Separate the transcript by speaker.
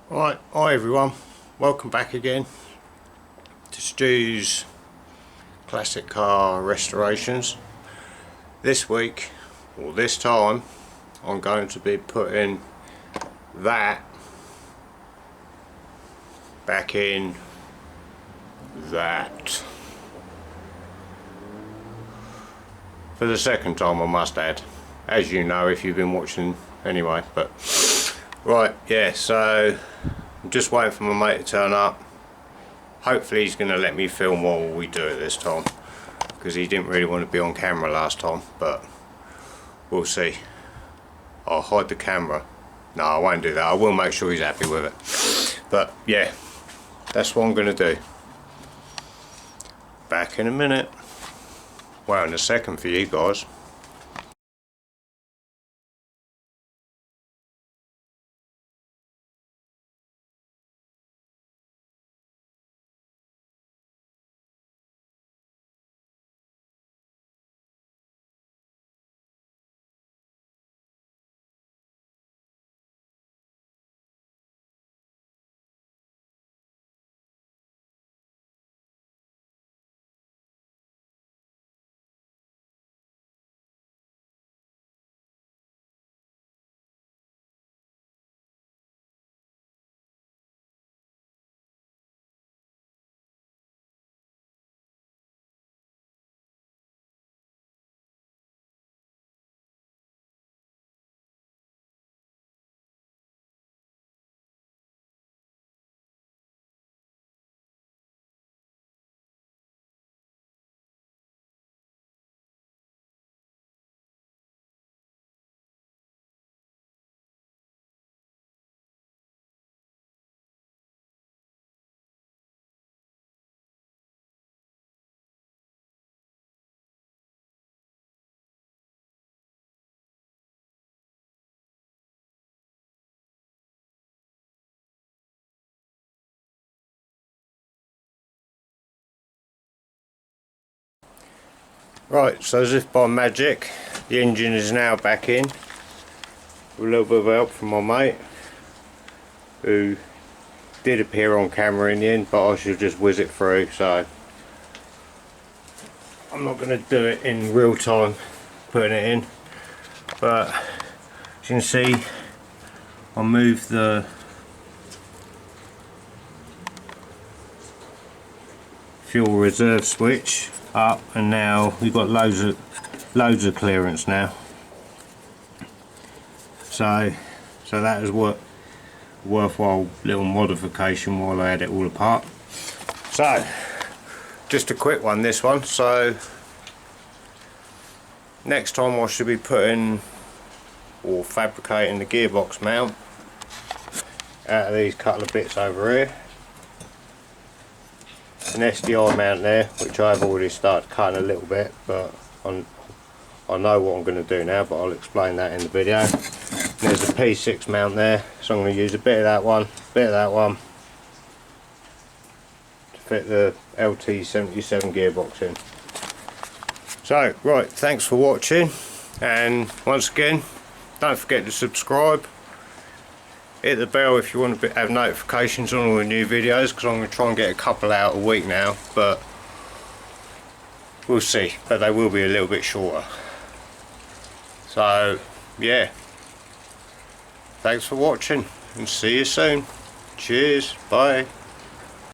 Speaker 1: Right, hi everyone, welcome back again to Stu's Classic Car Restorations. This week, or this time, I'm going to be putting that back in that. For the second time, I must add, as you know if you've been watching anyway. But right, yeah, so I'm just waiting for my mate to turn up. Hopefully he's going to let me film while we do it this time, because he didn't really want to be on camera last time, but we'll see. I'll hide the camera. No, I won't do that. I will make sure he's happy with it. But yeah, that's what I'm going to do. Back in a minute. Well, in a second for you guys. Right, so as if by magic, the engine is now back in, with a little bit of help from my mate, who did appear on camera in the end, but I should just whiz it through, so I'm not going to do it in real time, putting it in. But as you can see, I moved the fuel reserve switch up, and now we've got loads of clearance now. So that is what worthwhile little modification while I had it all apart. So just a quick one, this one. So next time I should be putting or fabricating the gearbox mount out of these couple of bits over here. An SDI mount there, which I've already started cutting a little bit, but I know what I'm going to do now, but I'll explain that in the video. And there's a P6 mount there, so I'm going to use a bit of that one, to fit the LT77 gearbox in. So, right, thanks for watching, and once again, don't forget to subscribe. Hit the bell if you want to have notifications on all the new videos, because I'm going to try and get a couple out a week now, but we'll see. But they will be a little bit shorter. So yeah, thanks for watching and see you soon. Cheers, bye.